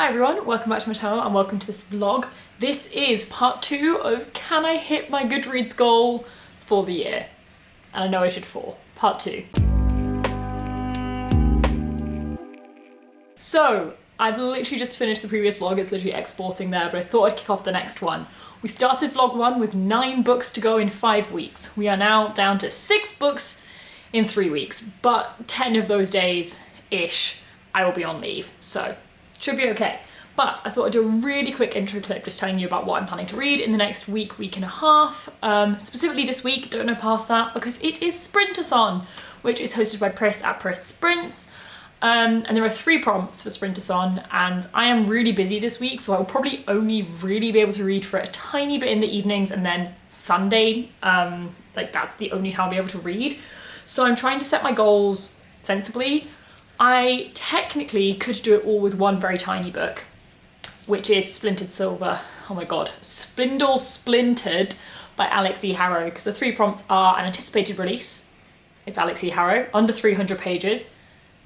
Hi everyone, welcome back to my channel and welcome to this vlog. This is part 2 of can I hit my Goodreads goal for the year? And I know I should fall. Part 2. So, I've literally just finished the previous vlog, it's literally exporting there, but I thought I'd kick off the next one. We started vlog 1 with 9 books to go in 5 weeks. We are now down to 6 books in 3 weeks, but 10 of those days-ish I will be on leave, so should be okay. But I thought I'd do a really quick intro clip just telling you about what I'm planning to read in the next week, week and a half. Specifically this week, don't know past that, because it is Sprintathon, which is hosted by Pris at Pris Sprints. And there are 3 prompts for Sprintathon, and I am really busy this week, so I will probably only really be able to read for a tiny bit in the evenings, and then Sunday, that's the only time I'll be able to read. So I'm trying to set my goals sensibly. I technically could do it all with one very tiny book, which is Splintered Silver. Oh my god, Spindle Splintered by Alex E. Harrow, because the 3 prompts are an anticipated release, it's Alex E. Harrow, under 300 pages,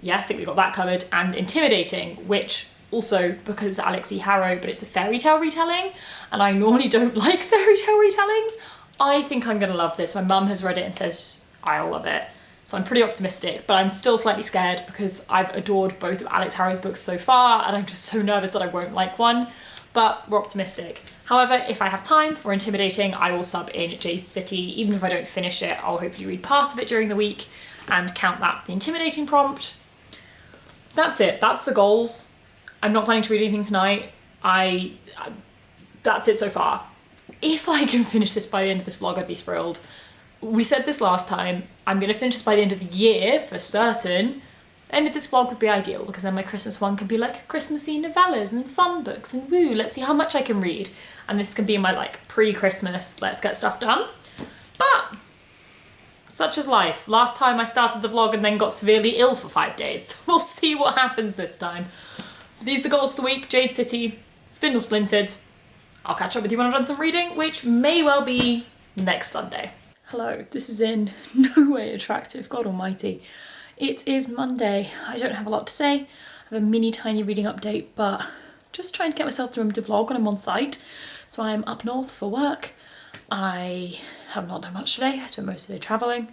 yeah, I think we got that covered, and intimidating, which also, because it's Alex E. Harrow, but it's a fairy tale retelling, and I normally don't like fairy tale retellings, I think I'm gonna love this. My mum has read it and says I'll love it. So I'm pretty optimistic, but I'm still slightly scared because I've adored both of Alex Harrow's books so far and I'm just so nervous that I won't like one, but we're optimistic. However, if I have time for intimidating, I will sub in Jade City. Even if I don't finish it, I'll hopefully read part of it during the week and count that for the intimidating prompt. That's it, that's the goals. I'm not planning to read anything tonight. That's it so far. If I can finish this by the end of this vlog, I'd be thrilled. We said this last time, I'm going to finish this by the end of the year, for certain. End of this vlog would be ideal, because then my Christmas one can be like Christmassy novellas and fun books and woo, let's see how much I can read. And this can be my pre-Christmas, let's get stuff done. But, such is life. Last time I started the vlog and then got severely ill for 5 days, so we'll see what happens this time. These are the goals for the week: Jade City, Spindle Splintered. I'll catch up with you when I've done some reading, which may well be next Sunday. Hello, this is in no way attractive, God almighty. It is Monday. I don't have a lot to say. I have a mini tiny reading update, but just trying to get myself to remember to vlog when I'm on site. So I'm up north for work. I have not done much today. I spent most of the day travelling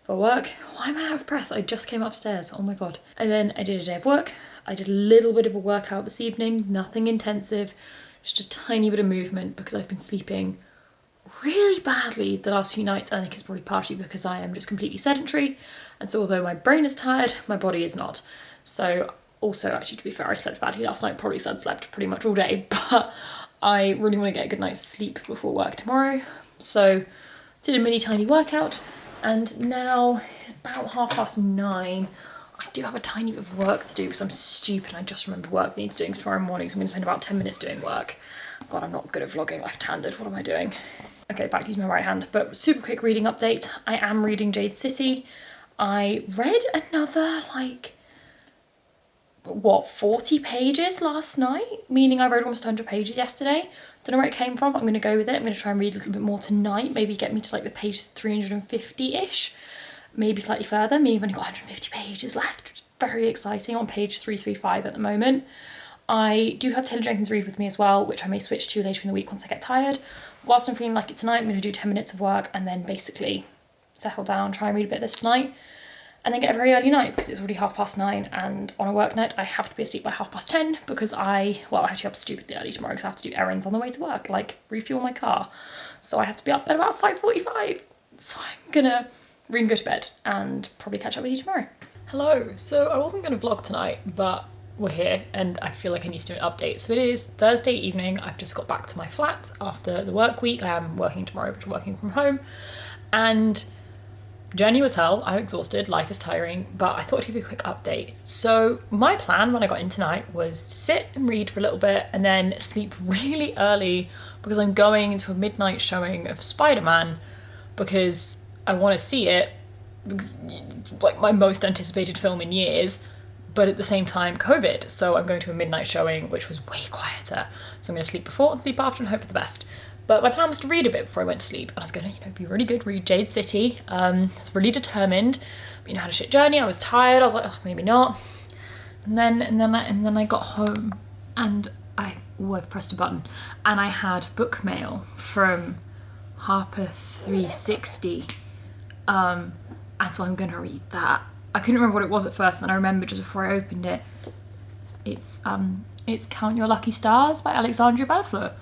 for work. Why am I out of breath? I just came upstairs, oh my god. And then I did a day of work. I did a little bit of a workout this evening, nothing intensive, just a tiny bit of movement because I've been sleeping really badly the last few nights, and I think it's probably partly because I am just completely sedentary, and so although my brain is tired, my body is not. So also, actually, to be fair, I slept badly last night, probably because I'd slept pretty much all day, but I really want to get a good night's sleep before work tomorrow. So did a mini tiny workout, and now it's about 9:30. I do have a tiny bit of work to do because I'm stupid. I just remembered work needs doing tomorrow morning, so I'm going to spend about 10 minutes doing work. God, I'm not good at vlogging left-handed. What am I doing? Okay, back to use my right hand, but super quick reading update. I am reading Jade City. I read another, 40 pages last night? Meaning I read almost 100 pages yesterday. Don't know where it came from, but I'm gonna go with it. I'm gonna try and read a little bit more tonight, maybe get me to the page 350-ish, maybe slightly further, meaning I've only got 150 pages left, which is very exciting, on page 335 at the moment. I do have Taylor Jenkins read with me as well, which I may switch to later in the week once I get tired. Whilst I'm feeling like it tonight, I'm going to do 10 minutes of work and then basically settle down, try and read a bit of this tonight, and then get a very early night because it's already 9:30, and on a work night I have to be asleep by 10:30 because I have to be up stupidly early tomorrow because I have to do errands on the way to work, like refuel my car. So I have to be up at about 5:45. So I'm gonna read and go to bed and probably catch up with you tomorrow. Hello, so I wasn't going to vlog tonight, but we're here and I feel like I need to do an update. So it is Thursday evening. I've just got back to my flat after the work week. I am working tomorrow, but working from home. And journey was hell. I'm exhausted, life is tiring, but I thought I'd give you a quick update. So my plan when I got in tonight was to sit and read for a little bit and then sleep really early because I'm going to a midnight showing of Spider-Man because I want to see it, because it's my most anticipated film in years. But at the same time, COVID. So I'm going to a midnight showing, which was way quieter. So I'm going to sleep before and sleep after and hope for the best. But my plan was to read a bit before I went to sleep. And I was going to, be really good, read Jade City. I was really determined. But had a shit journey. I was tired. I was like, oh, maybe not. And then I got home and I've pressed a button, and I had book mail from Harper 360, and so I'm gonna read that. I couldn't remember what it was at first, and then I remembered just before I opened it. It's Count Your Lucky Stars by Alexandria Belafleur.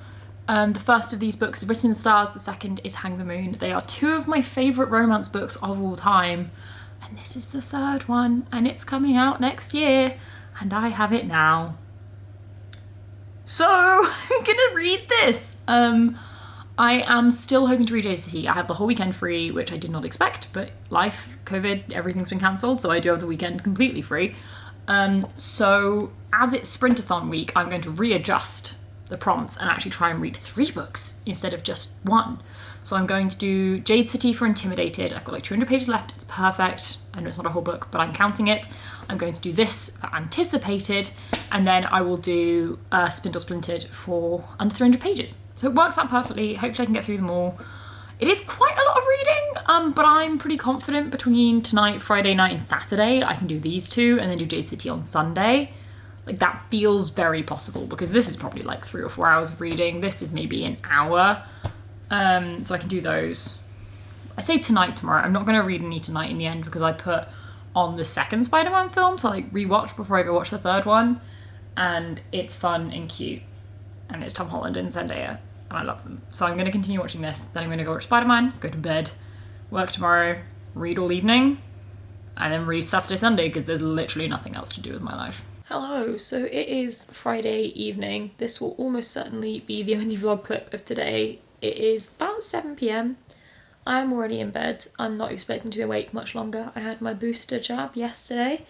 The first of these books is Written in the Stars, the second is Hang the Moon. They are two of my favourite romance books of all time, and this is the third one, and it's coming out next year, and I have it now. So I'm gonna read this. I am still hoping to read Jade City. I have the whole weekend free, which I did not expect, but life, COVID, everything's been cancelled, so I do have the weekend completely free. So as it's Sprintathon week, I'm going to readjust the prompts and actually try and read 3 books instead of just 1. So I'm going to do Jade City for Intimidated. I've got like 200 pages left. It's perfect. I know it's not a whole book, but I'm counting it. I'm going to do this for Anticipated, and then I will do Spindle Splintered for under 300 pages. So it works out perfectly. Hopefully I can get through them all. It is quite a lot of reading, but I'm pretty confident between tonight, Friday night, and Saturday, I can do these 2 and then do Jade City on Sunday. Like, that feels very possible because this is probably like 3 or 4 hours of reading. This is maybe an hour. So I can do those. I say tonight, tomorrow. I'm not going to read any tonight in the end because I put on the second Spider-Man film to like rewatch before I go watch the third one. And it's fun and cute. And it's Tom Holland and Zendaya. And I love them. So I'm going to continue watching this. Then I'm going to go watch Spider-Man, go to bed, work tomorrow, read all evening, and then read Saturday, Sunday because there's literally nothing else to do with my life. Hello, so it is Friday evening. This will almost certainly be the only vlog clip of today. It is about 7 p.m. I'm already in bed. I'm not expecting to be awake much longer. I had my booster jab yesterday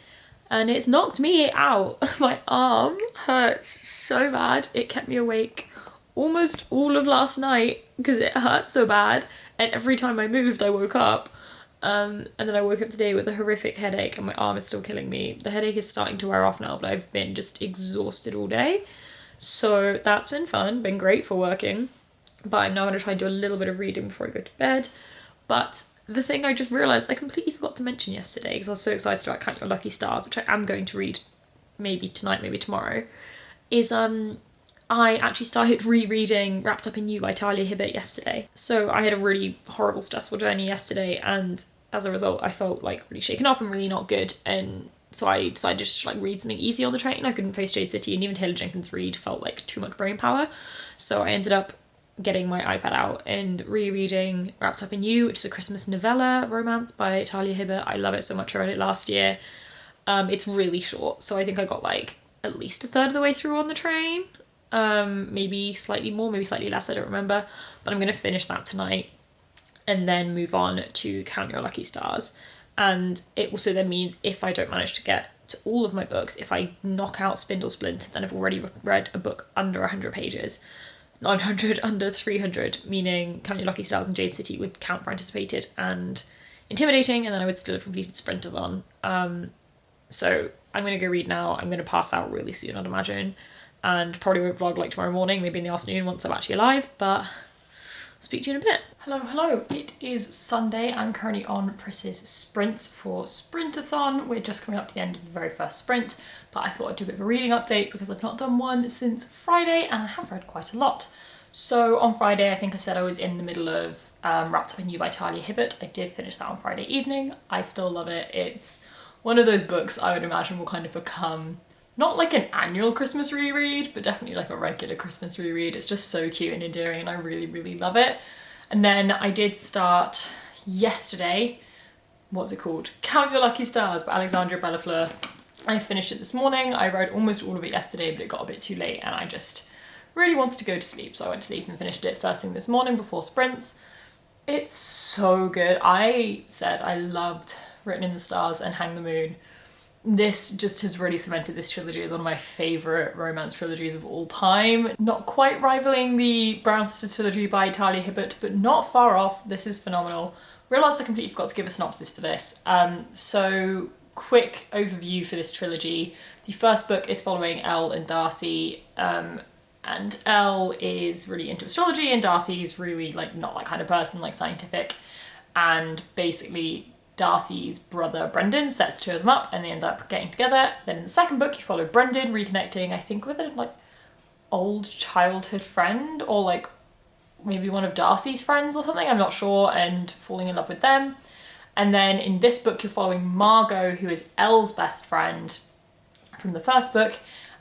and it's knocked me out. My arm hurts so bad. It kept me awake almost all of last night because it hurt so bad, and every time I moved I woke up. And then I woke up today with a horrific headache and my arm is still killing me. The headache is starting to wear off now, but I've been just exhausted all day. So that's been fun, been great for working. But I'm now going to try and do a little bit of reading before I go to bed. But the thing I just realised I completely forgot to mention yesterday because I was so excited about Count Your Lucky Stars, which I am going to read maybe tonight, maybe tomorrow, is I actually started rereading Wrapped Up in You by Talia Hibbert yesterday. So I had a really horrible, stressful journey yesterday, and as a result I felt like really shaken up and really not good, and so I decided just to like read something easy on the train. I couldn't face Jade City, and even Taylor Jenkins Reid felt like too much brain power. So I ended up getting my iPad out and rereading Wrapped Up in You, which is a Christmas novella romance by Talia Hibbert. I love it so much. I read it last year. It's really short, so I think I got like at least a third of the way through on the train. Maybe slightly more, maybe slightly less, I don't remember, but I'm going to finish that tonight and then move on to Count Your Lucky Stars. And it also then means if I don't manage to get to all of my books, if I knock out Spindle Splint, then I've already read a book under 100 pages. 900 under 300, meaning Count Your Lucky Stars and Jade City would count for Anticipated and Intimidating, and then I would still have completed Sprintathon. So I'm going to go read now. I'm going to pass out really soon, I'd imagine, and probably won't vlog like tomorrow morning, maybe in the afternoon once I'm actually alive, but I'll speak to you in a bit. Hello. It is Sunday. I'm currently on Pris's sprints for Sprintathon. We're just coming up to the end of the very first sprint, but I thought I'd do a bit of a reading update because I've not done one since Friday and I have read quite a lot. So on Friday, I think I said I was in the middle of Wrapped Up in You by Talia Hibbert. I did finish that on Friday evening. I still love it. It's one of those books I would imagine will kind of become not like an annual Christmas reread, but definitely like a regular Christmas reread. It's just so cute and endearing and I really, really love it. And then I did start yesterday, what's it called? Count Your Lucky Stars by Alexandria Belafleur. I finished it this morning. I read almost all of it yesterday, but it got a bit too late and I just really wanted to go to sleep. So I went to sleep and finished it first thing this morning before sprints. It's so good. I said I loved Written in the Stars and Hang the Moon. This just has really cemented this trilogy as one of my favourite romance trilogies of all time. Not quite rivaling the Brown Sisters trilogy by Talia Hibbert, but not far off. This is phenomenal. Realised I completely forgot to give a synopsis for this. So quick overview for this trilogy. The first book is following Elle and Darcy, and Elle is really into astrology and Darcy's really like not that kind of person, like scientific, and basically Darcy's brother Brendan sets two of them up and they end up getting together. Then in the second book you follow Brendan reconnecting, I think with like old childhood friend, or like maybe one of Darcy's friends or something, I'm not sure, and falling in love with them. And then in this book, you're following Margot, who is Elle's best friend from the first book,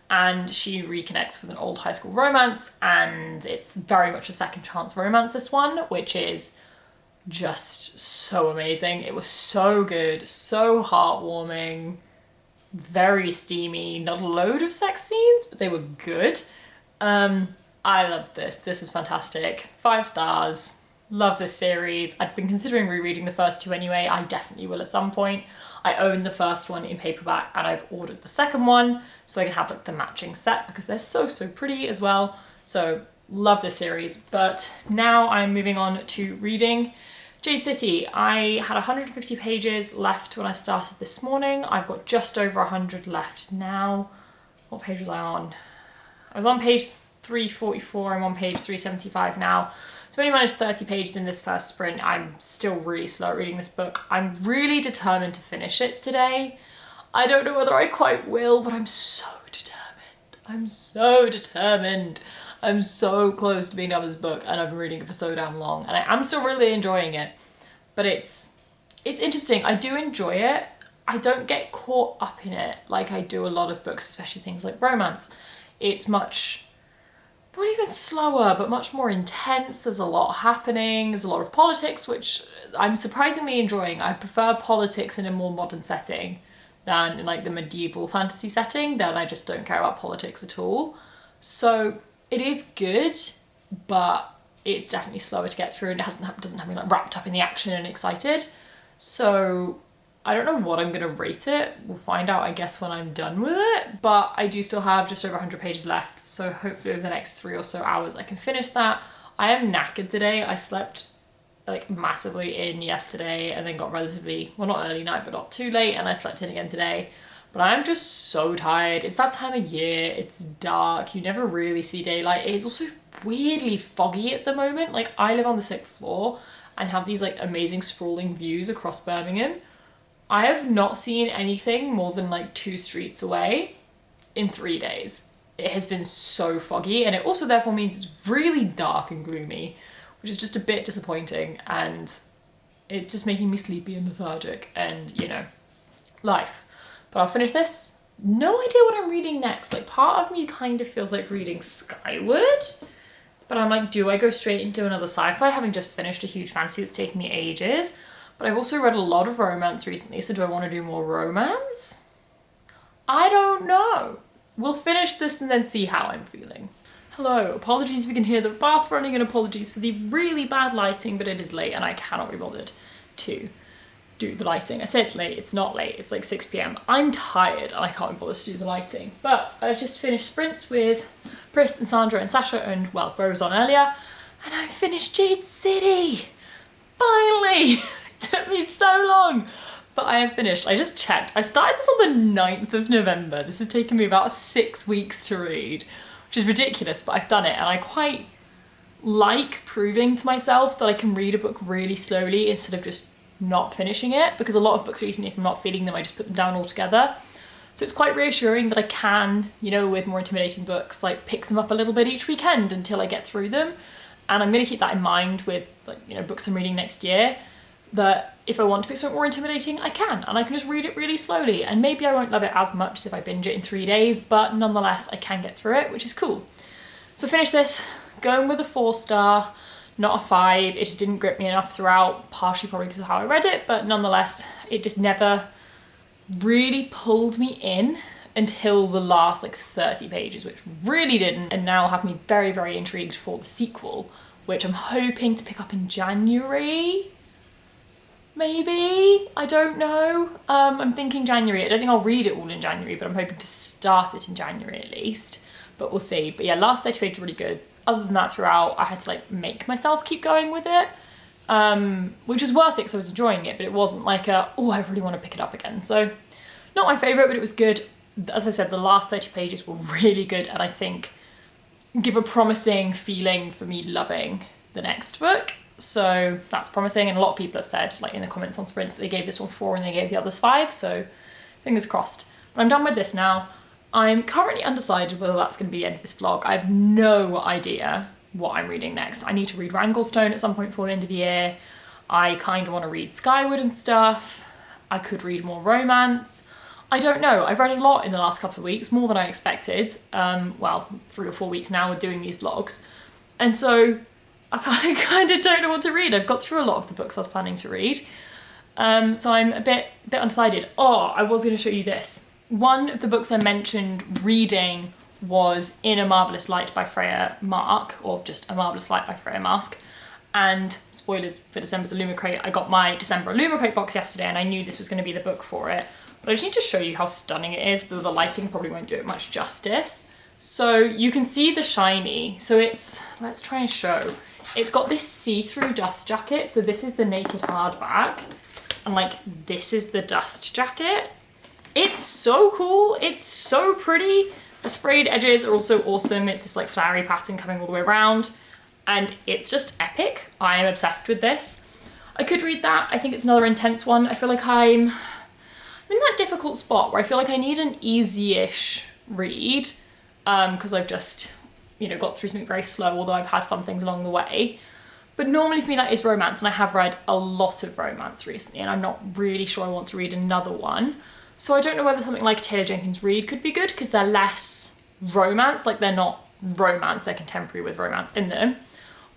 and she reconnects with an old high school romance, and it's very much a second chance romance, this one, which is just so amazing. It was so good, so heartwarming, very steamy, not a load of sex scenes, but they were good. I loved this. This was fantastic. 5 stars. Love this series. I'd been considering rereading the first 2 anyway. I definitely will at some point. I own the first one in paperback and I've ordered the second one so I can have like the matching set because they're so pretty as well. So love this series. But now I'm moving on to reading Jade City. I had 150 pages left when I started this morning. I've got just over 100 left now. What page was I on? I was on page 344, I'm on page 375 now. So I only managed 30 pages in this first sprint. I'm still really slow at reading this book. I'm really determined to finish it today. I don't know whether I quite will, but I'm so determined. I'm so determined. I'm so close to being done with this book and I've been reading it for so damn long and I am still really enjoying it. But it's interesting. I do enjoy it. I don't get caught up in it like I do a lot of books, especially things like romance. It's much, not even slower, but much more intense. There's a lot happening. There's a lot of politics, which I'm surprisingly enjoying. I prefer politics in a more modern setting than in like the medieval fantasy setting. Then I just don't care about politics at all. So it is good, but it's definitely slower to get through and it doesn't have me like wrapped up in the action and excited. So I don't know what I'm gonna rate it. We'll find out, I guess, when I'm done with it. But I do still have just over 100 pages left. So hopefully over the next 3 or so hours I can finish that. I am knackered today. I slept like massively in yesterday and then got relatively, well, not early night, but not too late. And I slept in again today. But I'm just so tired. It's that time of year. It's dark. You never really see daylight. It is also weirdly foggy at the moment. Like I live on the 6th floor and have these like amazing sprawling views across Birmingham. I have not seen anything more than like 2 streets away in 3 days. It has been so foggy and it also therefore means it's really dark and gloomy, which is just a bit disappointing and it's just making me sleepy and lethargic and, you know, life. But I'll finish this. No idea what I'm reading next. Like part of me kind of feels like reading Skyward, but I'm like, do I go straight into another sci-fi having just finished a huge fantasy that's taken me ages? But I've also read a lot of romance recently, so do I want to do more romance? I don't know. We'll finish this and then see how I'm feeling. Hello, apologies if you can hear the bath running and apologies for the really bad lighting, but it is late and I cannot be bothered to do the lighting. I say it's late, it's not late, it's like 6 p.m. I'm tired and I can't be bothered to do the lighting. But I've just finished sprints with Pris and Sandra and Sasha and, well, Rose on earlier, and I finished Jade City! Finally! It took me so long, but I have finished. I just checked. I started this on the 9th of November. This has taken me about 6 weeks to read, which is ridiculous, but I've done it. And I quite like proving to myself that I can read a book really slowly instead of just not finishing it, because a lot of books recently, if I'm not feeling them, I just put them down altogether. So it's quite reassuring that I can, you know, with more intimidating books, like pick them up a little bit each weekend until I get through them. And I'm going to keep that in mind with, like, you know, books I'm reading next year, that if I want to pick something more intimidating, I can, and I can just read it really slowly, and maybe I won't love it as much as if I binge it in 3 days, but nonetheless I can get through it, which is cool. So finish this, going with a 4-star, not a 5. It just didn't grip me enough throughout, partially probably because of how I read it, but nonetheless it just never really pulled me in until the last like 30 pages, which really didn't, and now have me very, very intrigued for the sequel, which I'm hoping to pick up in January. Maybe, I don't know. I'm thinking January. I don't think I'll read it all in January, but I'm hoping to start it in January at least, but we'll see. But yeah, last 30 pages were really good. Other than that, throughout, I had to like make myself keep going with it, which was worth it because I was enjoying it, but it wasn't like oh, I really want to pick it up again. So not my favorite, but it was good. As I said, the last 30 pages were really good, and I think give a promising feeling for me loving the next book. So that's promising, and a lot of people have said, like in the comments on Sprints, that they gave this one 4 and they gave the others 5, so fingers crossed. But I'm done with this now. I'm currently undecided whether that's going to be the end of this vlog. I have no idea what I'm reading next. I need to read Wranglestone at some point before the end of the year. I kind of want to read Skyward and stuff. I could read more romance. I don't know. I've read a lot in the last couple of weeks, more than I expected. Well, 3 or 4 weeks now with doing these vlogs. And so I kind of don't know what to read. I've got through a lot of the books I was planning to read. So I'm a bit undecided. Oh, I was going to show you this. One of the books I mentioned reading was In a Marvellous Light by Freya Mark, or just A Marvellous Light by Freya Mark. And spoilers for December's Luma Crate, I got my December Luma Crate box yesterday and I knew this was going to be the book for it. But I just need to show you how stunning it is, though the lighting probably won't do it much justice. So you can see the shiny. So it's, let's try and show. It's got this see-through dust jacket. So this is the naked hardback. And like, this is the dust jacket. It's so cool. It's so pretty. The sprayed edges are also awesome. It's this like flowery pattern coming all the way around. And it's just epic. I am obsessed with this. I could read that. I think it's another intense one. I feel like I'm in that difficult spot where I feel like I need an easy-ish read because I've just, you know, got through something very slow, although I've had fun things along the way. But normally for me that is romance, and I have read a lot of romance recently, and I'm not really sure I want to read another one. So I don't know whether something like Taylor Jenkins Reid could be good because they're less romance, like they're not romance, they're contemporary with romance in them.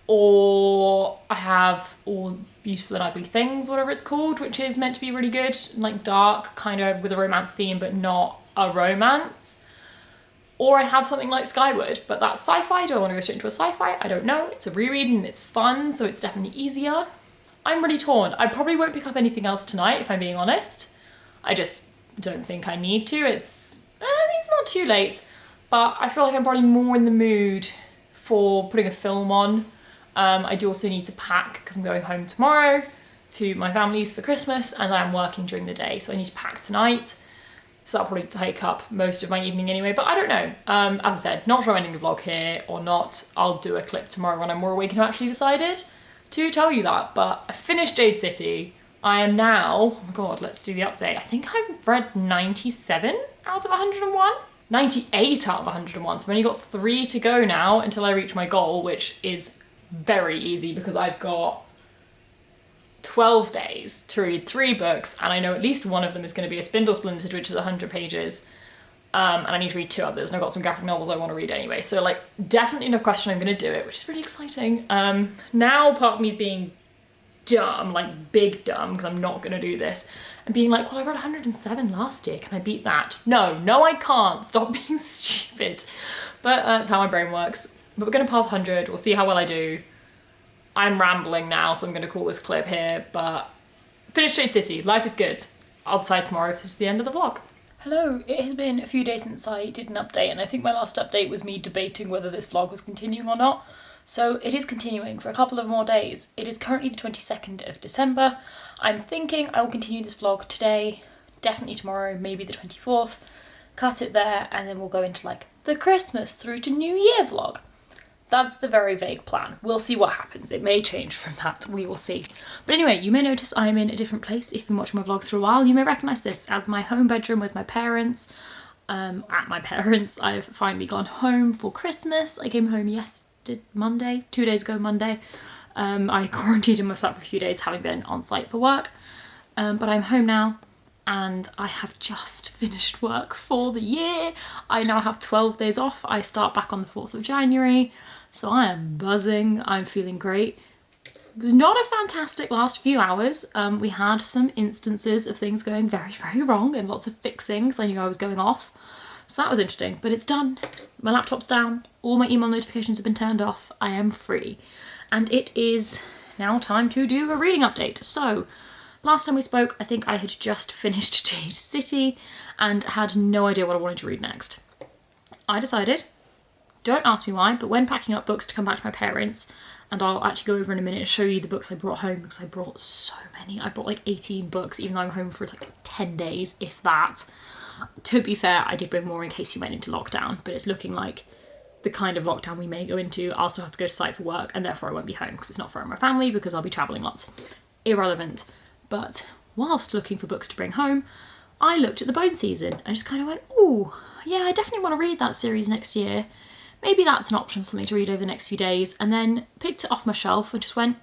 Or I have All Beautiful and Ugly Things, whatever it's called, which is meant to be really good, like dark, kind of with a romance theme, but not a romance. Or I have something like Skyward, but that's sci-fi. Do I want to go straight into a sci-fi? I don't know. It's a reread and it's fun, so it's definitely easier. I'm really torn. I probably won't pick up anything else tonight, if I'm being honest. I just don't think I need to. It's not too late, but I feel like I'm probably more in the mood for putting a film on. I do also need to pack because I'm going home tomorrow to my family's for Christmas and I'm working during the day, so I need to pack tonight. So that'll probably take up most of my evening anyway, but I don't know. As I said, not sure I'm ending the vlog here or not. I'll do a clip tomorrow when I'm more awake and have actually decided to tell you that. But I finished Jade City. I am now, oh my god, let's do the update. I think I've read 97 out of 101. 98 out of 101, so I've only got 3 to go now until I reach my goal, which is very easy because I've got 12 days to read 3 books, and I know at least one of them is going to be a Spindle Splintered, which is 100 pages, and I need to read 2 others, and I've got some graphic novels I want to read anyway, so like definitely no question I'm going to do it, which is really exciting. Now part of me is being dumb, like big dumb, because I'm not going to do this, and being like, well, I read 107 last year, can I beat that? No I can't, stop being stupid. But that's how my brain works. But we're going to pass 100, we'll see how well I do. I'm rambling now, so I'm going to call this clip here, but finished Jade City, life is good. I'll decide tomorrow if this is the end of the vlog. Hello, it has been a few days since I did an update, and I think my last update was me debating whether this vlog was continuing or not. So it is continuing for a couple of more days. It is currently the 22nd of December. I'm thinking I will continue this vlog today, definitely tomorrow, maybe the 24th, cut it there, and then we'll go into like the Christmas through to New Year vlog. That's the very vague plan. We'll see what happens. It may change from that. We will see. But anyway, you may notice I'm in a different place. If you've been watching my vlogs for a while, you may recognise this as my home bedroom with my parents. At my parents', I've finally gone home for Christmas. I came home Monday, 2 days ago Monday. I quarantined in my flat for a few days, having been on site for work. But I'm home now. And I have just finished work for the year. I now have 12 days off. I start back on the 4th of January. So I am buzzing. I'm feeling great. It was not a fantastic last few hours. We had some instances of things going very, very wrong and lots of fixing because I knew I was going off. So that was interesting, but it's done. My laptop's down. All my email notifications have been turned off. I am free. And it is now time to do a reading update. So last time we spoke, I think I had just finished Jade City and had no idea what I wanted to read next. I decided, don't ask me why, but when packing up books to come back to my parents, and I'll actually go over in a minute and show you the books I brought home because I brought so many. I brought like 18 books, even though I'm home for like 10 days, if that. To be fair, I did bring more in case you went into lockdown, but it's looking like the kind of lockdown we may go into. I'll still have to go to site for work, and therefore I won't be home because it's not for my family because I'll be travelling lots. Irrelevant. But whilst looking for books to bring home, I looked at the Bone Season and just kind of went, ooh, yeah, I definitely want to read that series next year. Maybe that's an option, something to read over the next few days. And then picked it off my shelf and just went,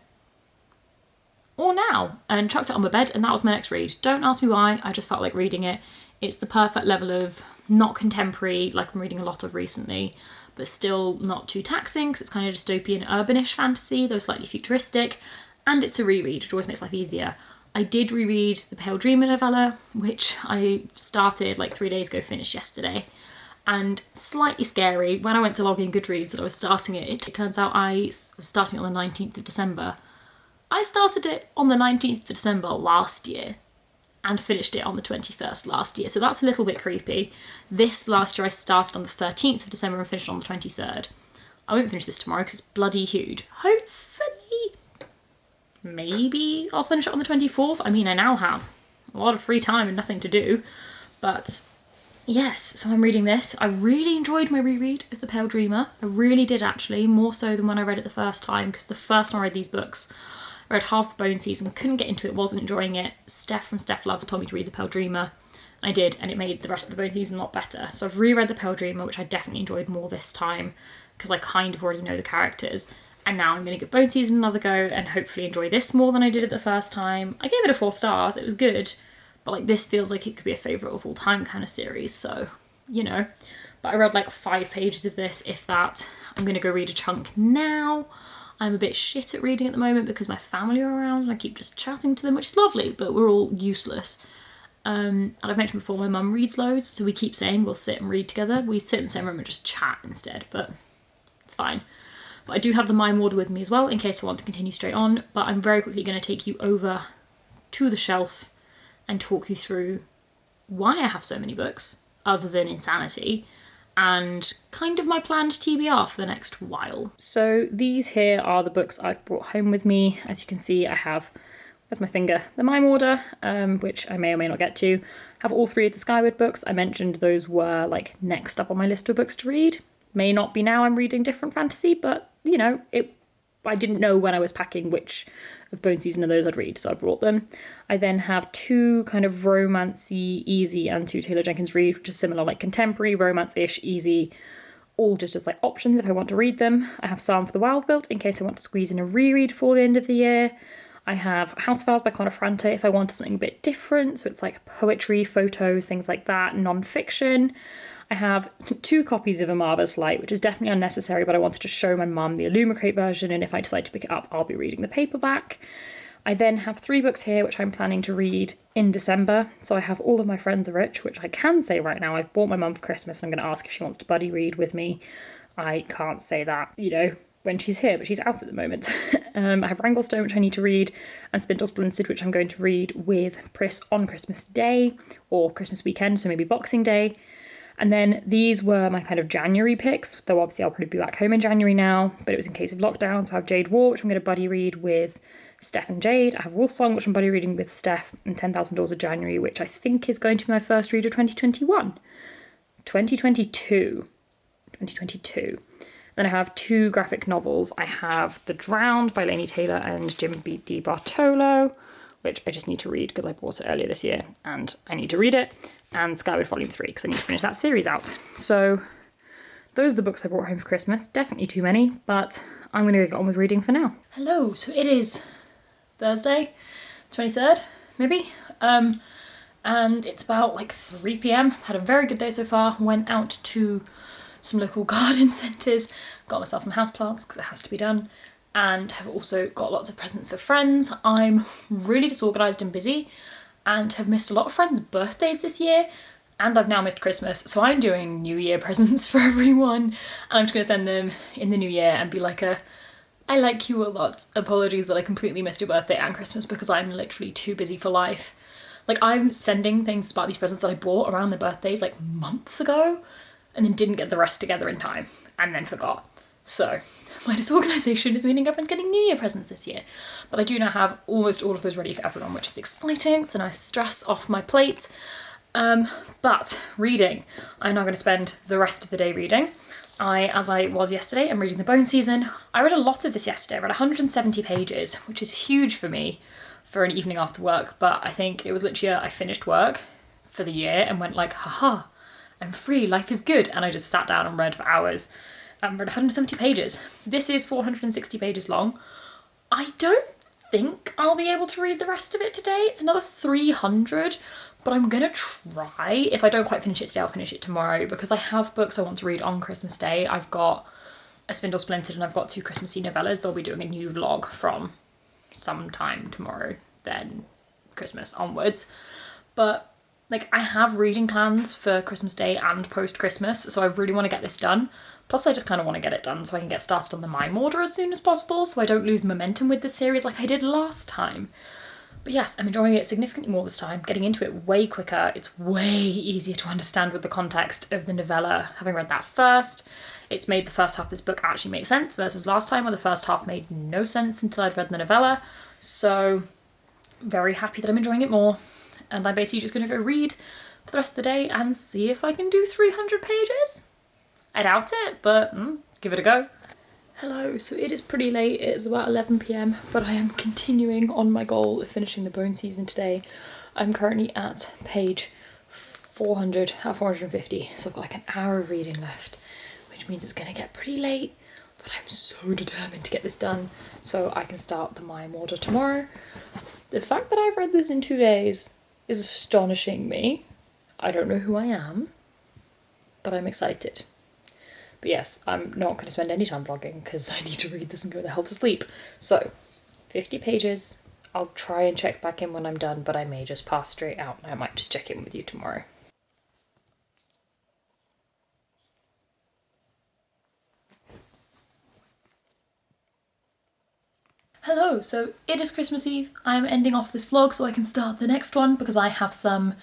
or now, and chucked it on my bed, and that was my next read. Don't ask me why, I just felt like reading it. It's the perfect level of not contemporary, like I'm reading a lot of recently, but still not too taxing, because it's kind of dystopian, urbanish fantasy, though slightly futuristic, and it's a reread, which always makes life easier. I did reread the Pale Dreamer novella, which I started like 3 days ago, finished yesterday, and slightly scary. When I went to log in Goodreads that I was starting it, it turns out I was starting it on the 19th of December. I started it on the 19th of December last year and finished it on the 21st last year, so that's a little bit creepy. This last year I started on the 13th of December and finished on the 23rd. I won't finish this tomorrow because it's bloody huge. Hopefully, maybe I'll finish it on the 24th. I mean, I now have a lot of free time and nothing to do, but yes, so I'm reading this. I really enjoyed my reread of The Pale Dreamer. I really did, actually, more so than when I read it the first time, because the first time I read these books, I read half the Bone Season, couldn't get into it, wasn't enjoying it. Steph from Steph Loves told me to read The Pale Dreamer. I did, and it made the rest of the Bone Season a lot better. So I've reread The Pale Dreamer, which I definitely enjoyed more this time, because I kind of already know the characters. And now I'm going to give Bone Season another go, and hopefully enjoy this more than I did it the first time. I gave it a 4 stars, it was good, but like this feels like it could be a favourite of all time kind of series, so, you know. But I read like 5 pages of this, if that. I'm going to go read a chunk now. I'm a bit shit at reading at the moment because my family are around and I keep just chatting to them, which is lovely, but we're all useless. And I've mentioned before, my mum reads loads, so we keep saying we'll sit and read together. We sit in the same room and just chat instead, but it's fine. But I do have the Mime order with me as well, in case I want to continue straight on, but I'm very quickly going to take you over to the shelf and talk you through why I have so many books, other than insanity, and kind of my planned TBR for the next while. So these here are the books I've brought home with me. As you can see, I have, where's my finger, the Mime order, which I may or may not get to. I have all 3 of the Skyward books. I mentioned those were like next up on my list of books to read. May not be now, I'm reading different fantasy, but you know, I didn't know when I was packing which of Bone Season of those I'd read, so I brought them. I then have 2 kind of romancy, easy, and 2 Taylor Jenkins Reid, which is similar, like contemporary, romance-ish, easy, all just as like options if I want to read them. I have Psalm for the Wild Built in case I want to squeeze in a reread before the end of the year. I have House Files by Connor Frante if I wanted something a bit different, so it's like poetry, photos, things like that, non-fiction. I have 2 copies of A Marvellous Light, which is definitely unnecessary, but I wanted to show my mum the Luma crate version, and if I decide to pick it up, I'll be reading the paperback. I then have 3 books here, which I'm planning to read in December. So I have All of My Friends Are Rich, which I can say right now, I've bought my mum for Christmas, and I'm going to ask if she wants to buddy read with me. I can't say that, you know, when she's here, but she's out at the moment. I have Wranglestone, which I need to read, and Spindle Splintered, which I'm going to read with Pris on Christmas Day, or Christmas weekend, so maybe Boxing Day. And then these were my kind of January picks, though obviously I'll probably be back home in January now, but it was in case of lockdown. So I have Jade War, which I'm going to buddy read with Steph and Jade. I have Wolfsong, which I'm buddy reading with Steph, and 10,000 Doors of January, which I think is going to be my first read of 2021. 2022. Then I have 2 graphic novels. I have The Drowned by Laini Taylor and Jim B. D. Bartolo, which I just need to read because I bought it earlier this year and I need to read it, and Skyward Volume 3 because I need to finish that series out. So those are the books I brought home for Christmas. Definitely too many, but I'm going to get on with reading for now. Hello, so it is Thursday, 23rd, maybe, and it's about like 3 p.m. Had a very good day so far. Went out to some local garden centres, got myself some houseplants because it has to be done, and have also got lots of presents for friends. I'm really disorganised and busy and have missed a lot of friends' birthdays this year, and I've now missed Christmas, so I'm doing New Year presents for everyone, and I'm just going to send them in the new year and be like I like you a lot. Apologies that I completely missed your birthday and Christmas because I'm literally too busy for life. Like, I'm sending things about these presents that I bought around their birthdays like months ago, and then didn't get the rest together in time, and then forgot. So my disorganisation is meaning everyone's getting New Year presents this year. But I do now have almost all of those ready for everyone, which is exciting. It's a nice stress off my plate. But reading, I'm now going to spend the rest of the day reading. As I was yesterday, I'm reading the Bone Season. I read a lot of this yesterday. I read 170 pages, which is huge for me for an evening after work. But I think it was literally I finished work, for the year and went like, haha, I'm free, life is good. And I just sat down and read for hours and read 170 pages. This is 460 pages long. I don't think I'll be able to read the rest of it today. It's another 300, but I'm gonna try. If I don't quite finish it today, I'll finish it tomorrow, because I have books I want to read on Christmas Day. I've got A Spindle Splintered and I've got 2 Christmassy novellas. They'll be doing a new vlog from sometime tomorrow, then Christmas onwards. But like, I have reading plans for Christmas Day and post-Christmas, so I really want to get this done. Plus I just kind of want to get it done so I can get started on the mime order as soon as possible, so I don't lose momentum with this series like I did last time. But yes, I'm enjoying it significantly more this time, getting into it way quicker. It's way easier to understand with the context of the novella, having read that first. It's made the first half of this book actually make sense versus last time where the first half made no sense until I'd read the novella. So very happy that I'm enjoying it more. And I'm basically just going to go read for the rest of the day and see if I can do 300 pages. I doubt it, but give it a go. Hello, so it is pretty late. It's about 11 p.m, but I am continuing on my goal of finishing the Bone season today. I'm currently at page 450, so I've got like an hour of reading left, which means it's going to get pretty late, but I'm so determined to get this done so I can start the mime order tomorrow. The fact that I've read this in 2 days is astonishing me. I don't know who I am, but I'm excited. But yes, I'm not going to spend any time vlogging because I need to read this and go the hell to sleep. So, 50 pages. I'll try and check back in when I'm done, but I may just pass straight out and I might just check in with you tomorrow. Hello, so it is Christmas Eve. I'm ending off this vlog so I can start the next one because I have some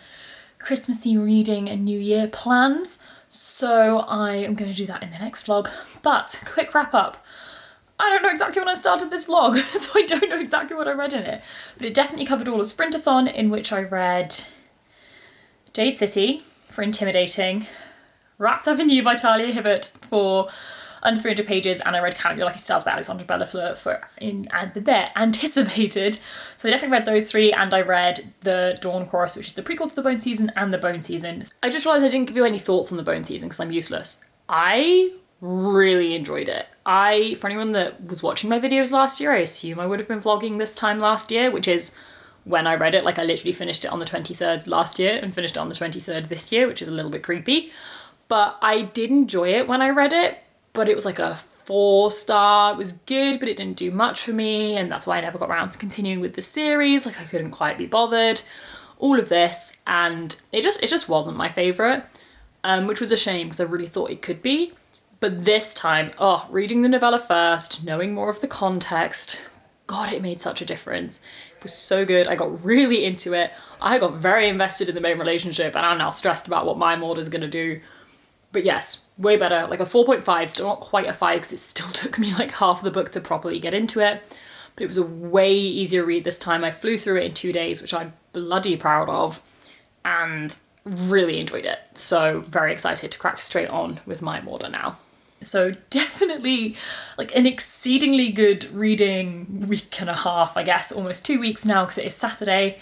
Christmassy reading and New Year plans. So I am going to do that in the next vlog. But quick wrap up. I don't know exactly when I started this vlog, so I don't know exactly what I read in it. But it definitely covered all of Sprintathon, in which I read Jade City for Intimidating, Wrapped Up in You by Talia Hibbert for under 300 pages, and I read Count Your Lucky Stars by Alexandra Belafleur for Anticipated. So I definitely read those 3, and I read The Dawn Chorus, which is the prequel to the Bone season, and the Bone season. I just realised I didn't give you any thoughts on the Bone season because I'm useless. I really enjoyed it. For anyone that was watching my videos last year, I assume I would have been vlogging this time last year, which is when I read it. Like, I literally finished it on the 23rd last year and finished it on the 23rd this year, which is a little bit creepy. But I did enjoy it when I read it. But it was like a 4-star. It was good, but it didn't do much for me, and that's why I never got around to continuing with the series. Like, I couldn't quite be bothered. All of this, and it just wasn't my favourite, which was a shame because I really thought it could be. But this time, reading the novella first, knowing more of the context, God, it made such a difference. It was so good. I got really into it. I got very invested in the main relationship, and I'm now stressed about what my order is going to do. But yes, way better. Like a 4.5, still not quite a 5 because it still took me like half of the book to properly get into it. But it was a way easier read this time. I flew through it in 2 days, which I'm bloody proud of, and really enjoyed it. So very excited to crack straight on with my order now. So definitely like an exceedingly good reading week and a half, I guess, almost 2 weeks now because it is Saturday.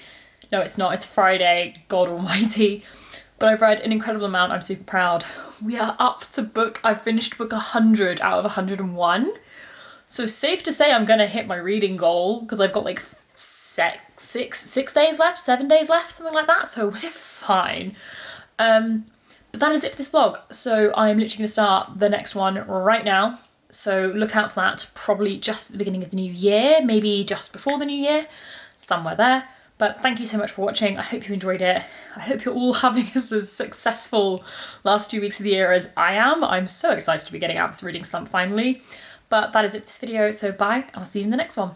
No, it's not, it's Friday, God almighty. But I've read an incredible amount, I'm super proud. We are up to I've finished book 100 out of 101. So safe to say I'm gonna hit my reading goal because I've got like 6 days left, 7 days left, something like that. So we're fine. But that is it for this vlog. So I'm literally gonna start the next one right now. So look out for that, probably just at the beginning of the new year, maybe just before the new year, somewhere there. But thank you so much for watching. I hope you enjoyed it. I hope you're all having as successful last 2 weeks of the year as I am. I'm so excited to be getting out of this reading slump finally. But that is it for this video, so bye, and I'll see you in the next one.